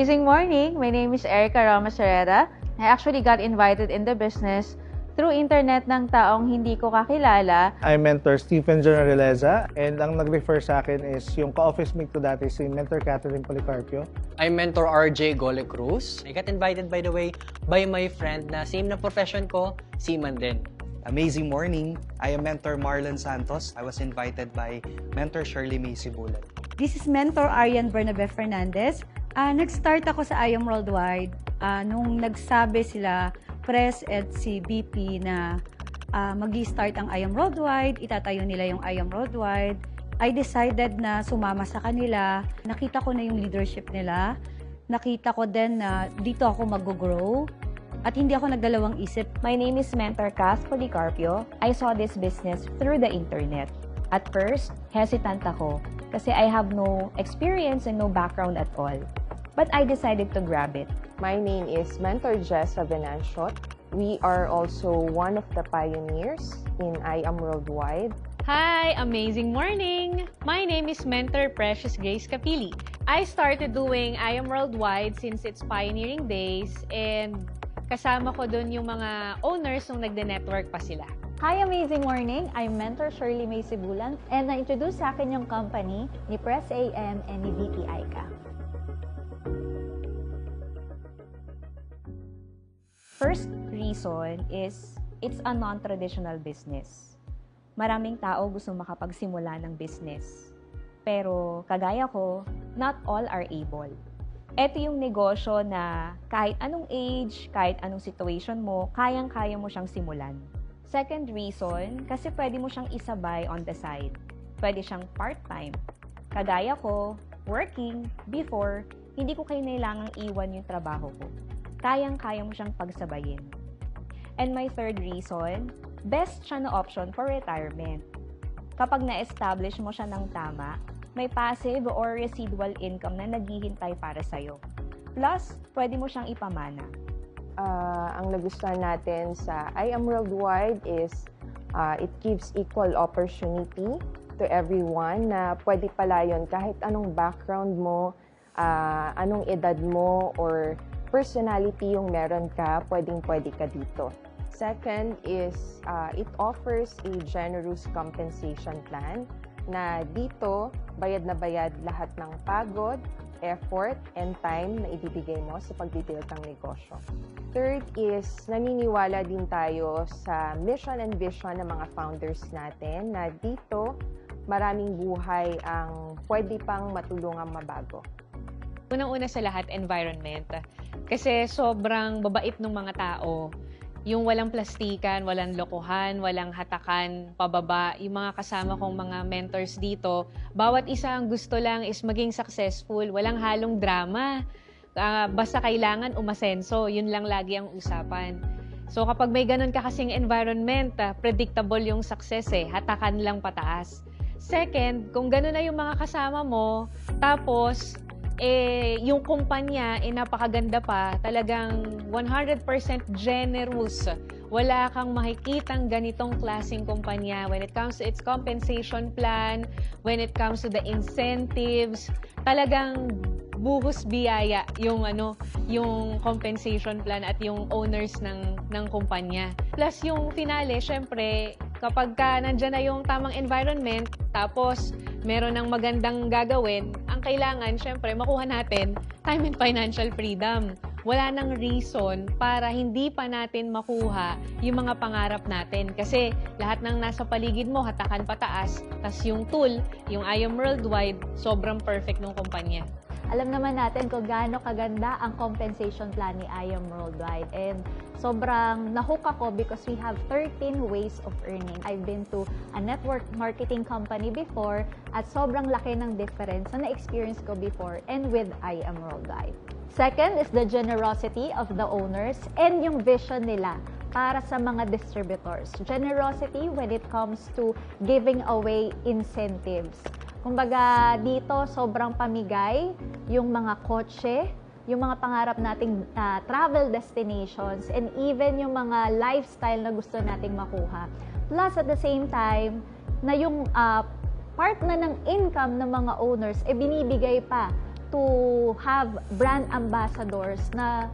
amazing morning. My name is Erica Ramos Herrera. I actually got invited in the business through internet ng taong hindi ko kakilala. I mentor Stephen Generaleza, and ang nag-refer sa akin is yung ka-office mate ko dati, si Mentor Catherine Policarpio. I mentor RJ Gole Cruz. I got invited, by the way, by my friend na same na profession ko, seaman din. Amazing morning. I am Mentor Marlon Santos. I was invited by Mentor Shirley May Sibulan. This is Mentor Arian Bernabe Fernandez. Nag-start ako sa IAM Worldwide nung nagsabi sila, Press at si BP na mag-i-start ang IAM Worldwide, itatayo nila yung IAM Worldwide. I decided na sumama sa kanila. Nakita ko na yung leadership nila. Nakita ko din na dito ako mag-grow. At hindi ako nagdalawang isip. My name is Mentor Cass Policarpio. I saw this business through the internet. At first, hesitant ako kasi I have no experience and no background at all. But I decided to grab it. My name is Mentor Jess Venantiot. We are also one of the pioneers in IAM Worldwide. Hi! Amazing morning! My name is Mentor Precious Grace Capili. I started doing IAM Worldwide since its pioneering days and kasama ko dun yung mga owners nung nagde-network pa sila. Hi, amazing morning! I'm Mentor Shirley May Sibulan and na-introduce sa akin yung company ni Press AM and ni VP Aika. First reason is it's a non-traditional business. Maraming tao gusto makapagsimula ng business. Pero kagaya ko, not all are able. Ito yung negosyo na kahit anong age, kahit anong situation mo, kayang-kaya mo siyang simulan. Second reason, kasi pwede mo siyang isabay on the side. Pwede siyang part-time. Kagaya ko, working, before, hindi ko kailangang iwan yung trabaho ko. Kayang-kaya mo siyang pagsabayin. And my third reason, best siya na option for retirement. Kapag na-establish mo siya ng tama, may passive or residual income na naghihintay para sa'yo. Plus, pwede mo siyang ipamana. Ang nagustuhan natin sa IAM Worldwide is it gives equal opportunity to everyone na pwede pala yun kahit anong background mo, anong edad mo, or personality yung meron ka, pwedeng-pwede ka dito. Second is, it offers a generous compensation plan na dito, bayad na bayad lahat ng pagod, effort, and time na ibibigay mo sa pagbibuild ng negosyo. Third is, naniniwala din tayo sa mission and vision ng mga founders natin na dito, maraming buhay ang pwede pang matulungang mabago. Unang-una sa lahat, environment. Kasi sobrang babait ng mga tao. Yung walang plastikan, walang lokohan, walang hatakan, pababa. Yung mga kasama kong mga mentors dito, bawat isa ang gusto lang is maging successful. Walang halong drama. Basta kailangan umasenso. Yun lang lagi ang usapan. So kapag may ganun ka kasing environment, predictable yung success eh. Hatakan lang pataas. Second, kung ganun na yung mga kasama mo, tapos yung kumpanya, napakaganda pa, talagang 100% generous. Wala kang makikitang ganitong klaseng kumpanya when it comes to its compensation plan, when it comes to the incentives, talagang buhos biyaya yung yung compensation plan at yung owners ng kumpanya. Plus yung finale, syempre, kapag nandyan na yung tamang environment, tapos meron ng magandang gagawin, ang kailangan, syempre, makuha natin time and financial freedom. Wala nang reason para hindi pa natin makuha yung mga pangarap natin. Kasi lahat ng nasa paligid mo, hatakan pataas, tas yung tool, yung IAM Worldwide, sobrang perfect ng kumpanya. Alam naman natin kung gaano kaganda ang compensation plan ni IAM Worldwide. And sobrang nahook ako because we have 13 ways of earning. I've been to a network marketing company before at sobrang laki ng difference na na-experience ko before and with IAM Worldwide. Second is the generosity of the owners and yung vision nila para sa mga distributors. Generosity when it comes to giving away incentives. Kumbaga, dito sobrang pamigay yung mga kotse, yung mga pangarap nating travel destinations, and even yung mga lifestyle na gusto nating makuha. Plus, at the same time, na yung part na ng income ng mga owners, binibigay pa to have brand ambassadors na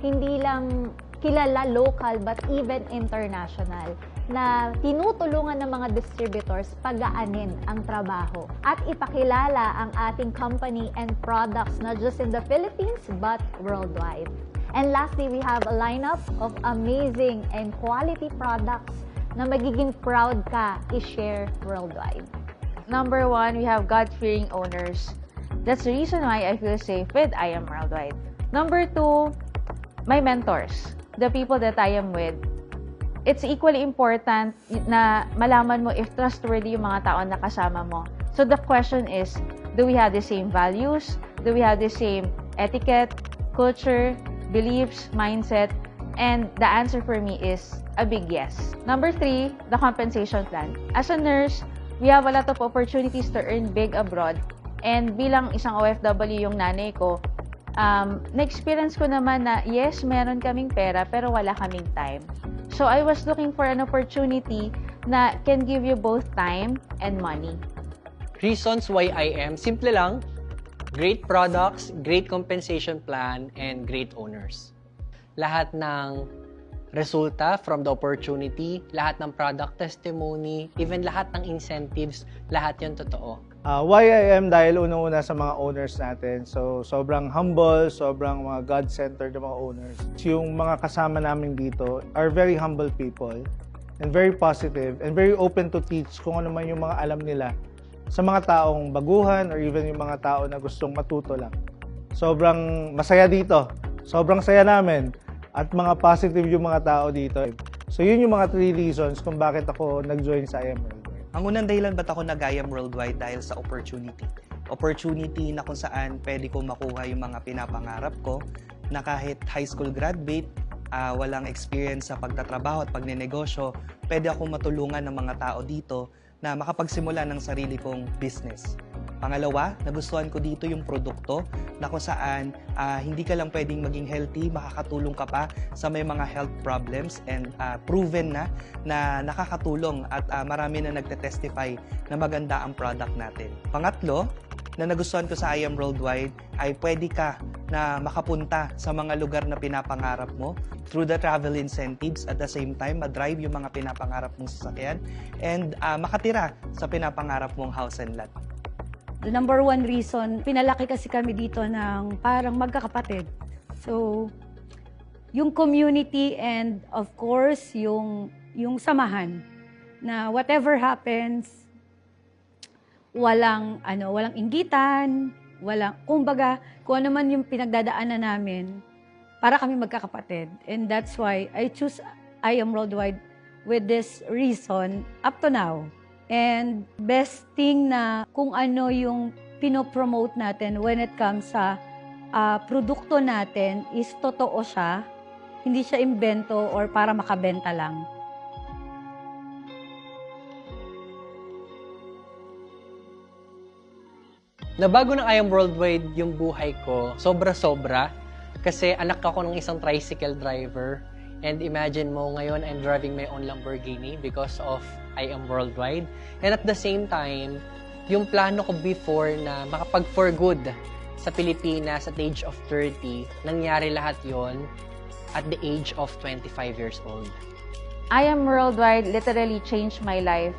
hindi lang kilala local but even international, na tinutulungan ng mga distributors pagaanin ang trabaho at ipakilala ang ating company and products not just in the Philippines but worldwide. And lastly, we have a lineup of amazing and quality products na magiging proud ka i-share worldwide. Number 1, we have God-fearing owners. That's the reason why I feel safe with I Am Worldwide. Number 2, my mentors, the people that I am with. It's equally important na malaman mo if trustworthy yung mga tao na kasama mo. So the question is, do we have the same values? Do we have the same etiquette, culture, beliefs, mindset? And the answer for me is a big yes. Number 3, the compensation plan. As a nurse, we have a lot of opportunities to earn big abroad. And bilang isang OFW yung nanay ko, na-experience ko naman na yes, meron kaming pera pero wala kaming time. So I was looking for an opportunity na can give you both time and money. Reasons why I am, simple lang, great products, great compensation plan, and great owners. Lahat ng resulta from the opportunity, lahat ng product testimony, even lahat ng incentives, lahat yun totoo. Why I am dahil unang-una sa mga owners natin. So, sobrang humble, sobrang mga God-centered na mga owners. Yung mga kasama namin dito are very humble people and very positive and very open to teach kung ano man yung mga alam nila sa mga taong baguhan or even yung mga tao na gustong matuto lang. Sobrang masaya dito. Sobrang saya namin. At mga positive yung mga tao dito. So, yun yung mga 3 reasons kung bakit ako nag-join sa I Am Worldwide. Ang unang dahilan ba't ako nag-I Am Worldwide dahil sa opportunity. Opportunity na kung saan pwede ko makuha yung mga pinapangarap ko na kahit high school graduate, walang experience sa pagtatrabaho at pagnenegosyo, pwede akong matulungan ng mga tao dito na makapagsimula ng sarili kong business. Pangalawa, nagustuhan ko dito yung produkto na kung saan hindi ka lang pwedeng maging healthy, makakatulong ka pa sa may mga health problems and proven na nakakatulong at marami na nagte-testify na maganda ang product natin. Pangatlo, na nagustuhan ko sa I Am Worldwide ay pwede ka na makapunta sa mga lugar na pinapangarap mo through the travel incentives, at the same time madrive yung mga pinapangarap mong sasakyan and makatira sa pinapangarap mong house and lot. The number 1 reason, pinalaki kasi kami dito ng parang magkakapatid. So, yung community and of course, yung samahan na whatever happens, walang inggitan, kumbaga, kung ano man yung pinagdadaanan namin, para kami magkakapatid. And that's why I choose I Am Worldwide with this reason up to now. And best thing na kung ano yung pinopromote natin when it comes sa produkto natin is totoo siya, hindi siya imbento or para makabenta lang. Nabago ng I Am Worldwide yung buhay ko, sobra-sobra. Kasi anak ako ng isang tricycle driver. And imagine mo, ngayon I'm driving my own Lamborghini because of I Am Worldwide. And at the same time, yung plano ko before na makapag-for good sa Pilipinas at the age of 30, nangyari lahat yon at the age of 25 years old. I Am Worldwide literally changed my life.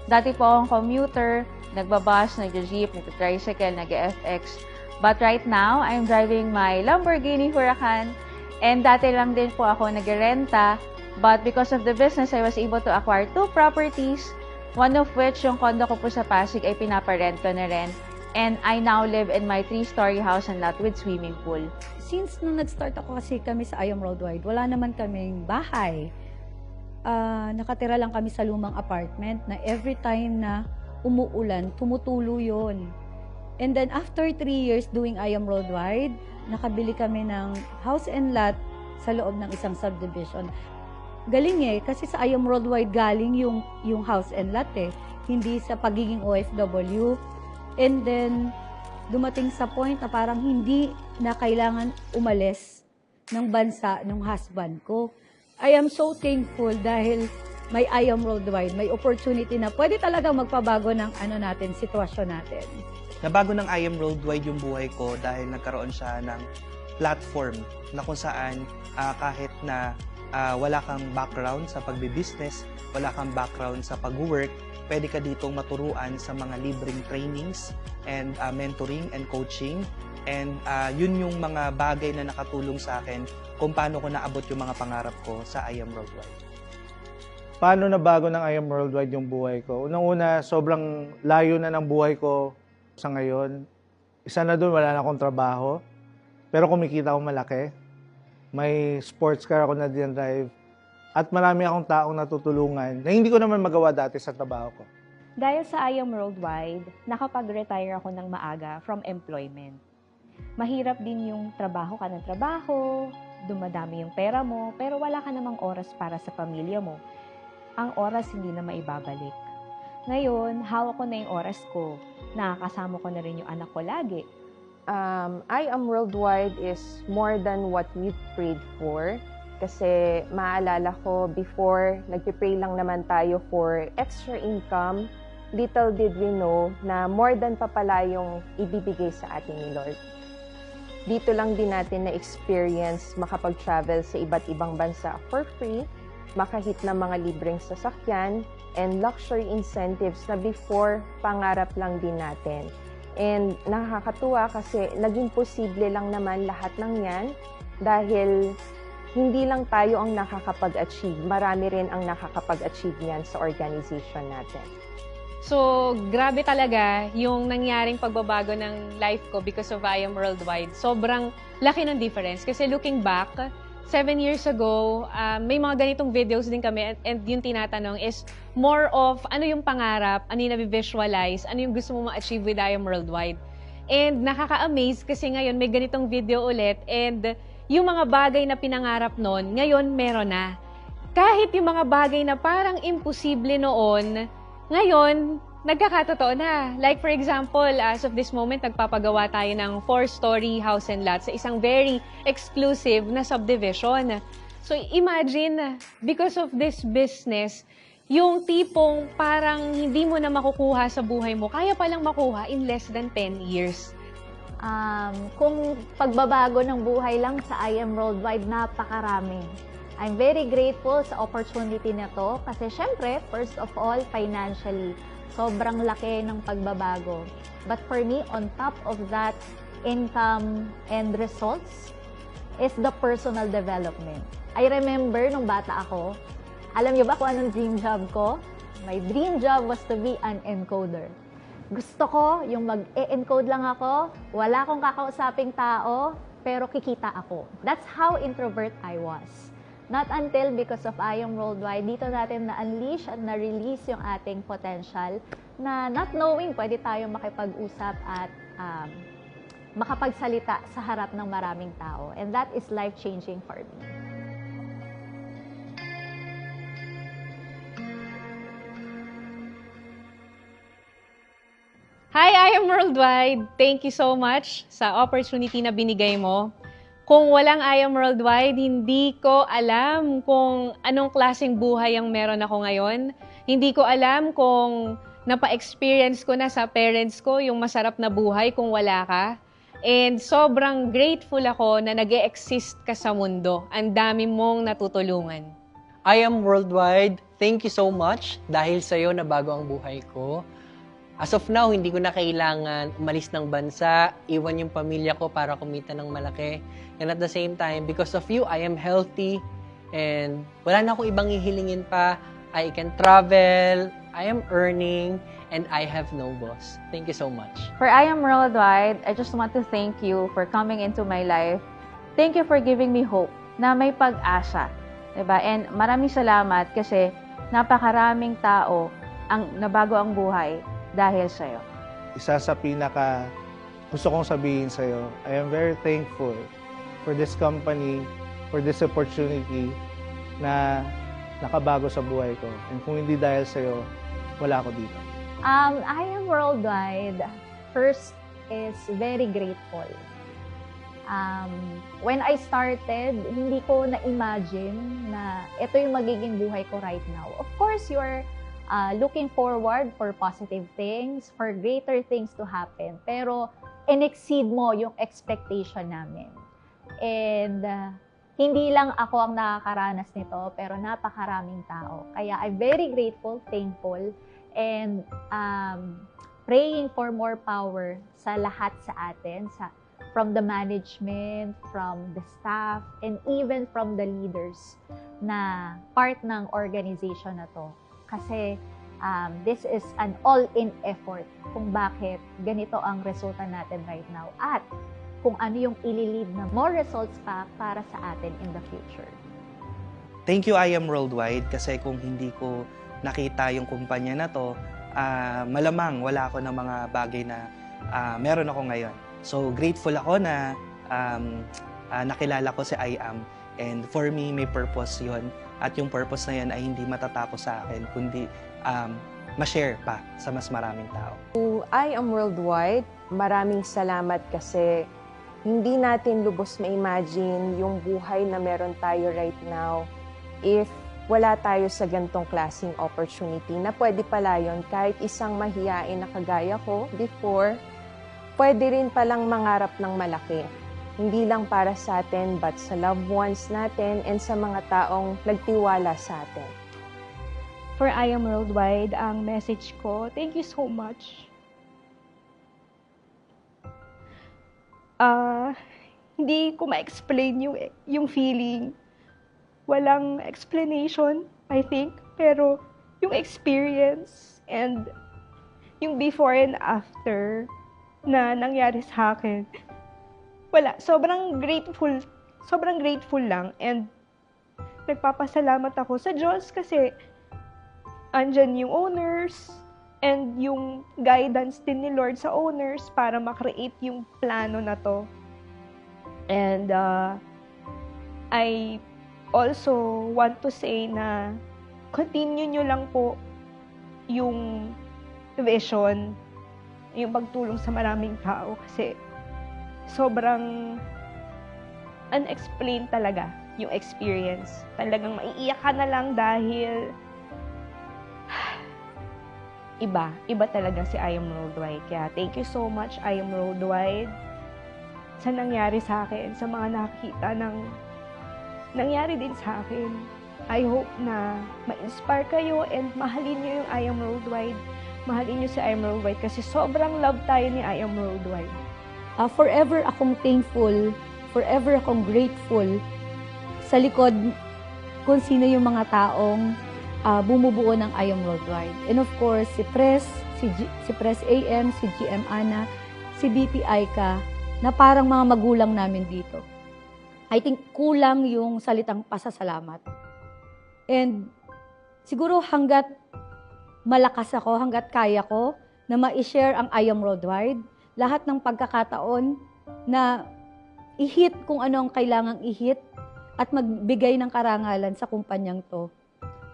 Dati po akong commuter, nagbabus, nagja-jeep, nagta-tricycle, nag-FX. But right now, I'm driving my Lamborghini Huracan. And dati lang din po ako nag-renta. But because of the business, I was able to acquire 2 properties. One of which, yung condo ko po sa Pasig ay pinaparent ko na rin. And I now live in my 3-story house and lot with swimming pool. Since nung nag-start ako kasi kami sa I Am Worldwide, wala naman kaming bahay. Nakatira lang kami sa lumang apartment na every time na umuulan, tumutulo yun. And then after 3 years doing I Am Worldwide, nakabili kami ng house and lot sa loob ng isang subdivision. Galing kasi sa I Am Worldwide galing yung house and lot hindi sa pagiging OFW. And then, dumating sa point na parang hindi na kailangan umalis ng bansa ng husband ko. I am so thankful dahil may I Am Worldwide, may opportunity na pwede talaga magpabago ng sitwasyon natin. Nabago ng I Am Worldwide yung buhay ko dahil nagkaroon siya ng platform na kung saan kahit na wala kang background sa pagbe-business, wala kang background sa pag-work, pwede ka ditong maturuan sa mga libreng trainings and mentoring and coaching. And yun yung mga bagay na nakatulong sa akin kung paano ko naabot yung mga pangarap ko sa I Am Worldwide. Paano nabago ng I Am Worldwide yung buhay ko? Unang-una, sobrang layo na ng buhay ko sa ngayon. Isa na doon, wala na akong trabaho. Pero kumikita ako malaki. May sports car ako na din-drive. At marami akong taong natutulungan na hindi ko naman magawa dati sa trabaho ko. Dahil sa I Am Worldwide, nakapag-retire ako ng maaga from employment. Mahirap din yung trabaho ka ng trabaho, dumadami yung pera mo, pero wala ka namang oras para sa pamilya mo. Ang oras hindi na maibabalik. Ngayon, hawak ko na yung oras ko. Nakakasama ko na rin yung anak ko lagi. I Am Worldwide is more than what we prayed for. Kasi maalala ko, before, nagpipray lang naman tayo for extra income. Little did we know na more than pa pala yung ibibigay sa atin ni Lord. Dito lang din natin na-experience makapag-travel sa iba't ibang bansa for free, makahit ng mga libreng sasakyan, and luxury incentives na before, pangarap lang din natin. And nakakatuwa kasi naging posible lang naman lahat ng yan dahil hindi lang tayo ang nakakapag-achieve, marami rin ang nakakapag-achieve yan sa organization natin. So, grabe talaga yung nangyaring pagbabago ng life ko because of I Am Worldwide. Sobrang laki ng difference. Kasi looking back, 7 years ago, may mga ganitong videos din kami and yung tinatanong is more of ano yung pangarap, ano yung nabivisualize, ano yung gusto mo ma-achieve with I Am Worldwide. And nakaka-amaze kasi ngayon may ganitong video ulit and yung mga bagay na pinangarap noon, ngayon meron na. Kahit yung mga bagay na parang imposible noon, ngayon, nagkakatotoo na. Like for example, as of this moment, nagpapagawa tayo ng 4-story house and lot sa isang very exclusive na subdivision. So imagine, because of this business, yung tipong parang hindi mo na makukuha sa buhay mo, kaya palang makuha in less than 10 years. Kung pagbabago ng buhay lang sa I Am Worldwide, napakarami. I'm very grateful sa opportunity na to kasi syempre, first of all, financially, sobrang laki ng pagbabago. But for me, on top of that income and results is the personal development. I remember nung bata ako, alam niyo ba kung anong dream job ko? My dream job was to be an encoder. Gusto ko yung mag-e-encode lang ako, wala akong kakausaping tao, pero kikita ako. That's how introvert I was. Not until because of I Am Worldwide, dito natin na-unleash at na-release yung ating potential na not knowing pwede tayo makipag-usap at makapagsalita sa harap ng maraming tao. And that is life-changing for me. Hi, I Am Worldwide! Thank you so much sa opportunity na binigay mo. Kung walang I Am Worldwide, hindi ko alam kung anong klaseng buhay ang meron ako ngayon. Hindi ko alam kung napa-experience ko na sa parents ko yung masarap na buhay kung wala ka. And sobrang grateful ako na nag-e-exist ka sa mundo. Ang dami mong natutulungan. I Am Worldwide, thank you so much dahil sa'yo nabago ang buhay ko. As of now, hindi ko na kailangan umalis ng bansa, iwan yung pamilya ko para kumita ng malaki. And at the same time, because of you, I am healthy and wala na akong ibang hihilingin pa. I can travel, I am earning, and I have no boss. Thank you so much. For I Am Worldwide, I just want to thank you for coming into my life. Thank you for giving me hope na may pag-asa. Diba? And maraming salamat kasi napakaraming tao ang nabago ang buhay dahil sa'yo. Isa sa pinaka gusto kong sabihin sa'yo, I am very thankful for this company, for this opportunity na nakabago sa buhay ko. And kung hindi dahil sa'yo, wala ako dito. I Am Worldwide, first is very grateful. When I started, hindi ko na-imagine na ito yung magiging buhay ko right now. Of course, you're looking forward for positive things, for greater things to happen. Pero in-exceed mo yung expectation namin. And hindi lang ako ang nakakaranas nito, pero napakaraming tao. Kaya I'm very grateful, thankful, and praying for more power sa lahat sa atin, from the management, from the staff, and even from the leaders na part ng organization na to. Kasi this is an all-in effort kung bakit ganito ang resulta natin right now at kung ano yung ililid na more results pa para sa atin in the future. Thank you, I Am Worldwide, kasi kung hindi ko nakita yung kumpanya na to, malamang wala ako ng mga bagay na meron ako ngayon. So, grateful ako na nakilala ko si I Am. And for me, may purpose yon. At yung purpose na yan ay hindi matatapos sa akin, kundi ma-share pa sa mas maraming tao. To I Am Worldwide, maraming salamat kasi hindi natin lubos ma-imagine yung buhay na meron tayo right now if wala tayo sa gantong klaseng opportunity na pwede pala yun kahit isang mahiyain na kagaya ko before, pwede rin palang mangarap ng malaki. Hindi lang para sa atin, but sa loved ones natin and sa mga taong nagtiwala sa atin. For I Am Worldwide, ang message ko, thank you so much. Hindi ko ma-explain yung feeling. Walang explanation, I think. Pero yung experience and yung before and after na nangyari sa akin, wala. Sobrang grateful lang. And nagpapasalamat ako sa Diyos kasi andyan yung owners and yung guidance din ni Lord sa owners para makreate yung plano na to. And I also want to say na continue nyo lang po yung vision, yung pagtulong sa maraming tao kasi sobrang unexplained talaga yung experience. Talagang maiiyak ka na lang dahil iba talaga si I Am Worldwide. Kaya thank you so much, I Am Worldwide, sa nangyari sa akin, sa mga nakita ng nangyari din sa akin. I hope na ma-inspire kayo and mahalin nyo yung I Am Worldwide. Mahalin nyo si I Am Worldwide kasi sobrang love tayo ni I Am Worldwide. Forever akong thankful, forever akong grateful sa likod kung sino yung mga taong bumubuo ng I Am Worldwide. And of course, si Press, si Press AM, si GM Ana, si BP Aika, na parang mga magulang namin dito. I think kulang yung salitang pasasalamat. And siguro hanggat malakas ako, hanggat kaya ko na ma-share ang I Am Worldwide, lahat ng pagkakataon na i-hit kung ano ang kailangang i-hit at magbigay ng karangalan sa kumpanyang to.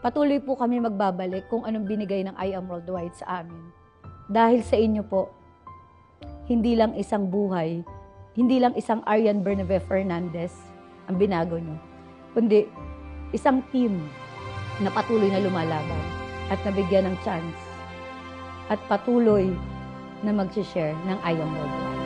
Patuloy po kami magbabalik kung anong binigay ng I Am Worldwide sa amin. Dahil sa inyo po, hindi lang isang buhay, hindi lang isang Arian Bernabe Fernandez ang binago nyo, kundi isang team na patuloy na lumalaban at nabigyan ng chance at patuloy na mag-share ng I Am Worldwide.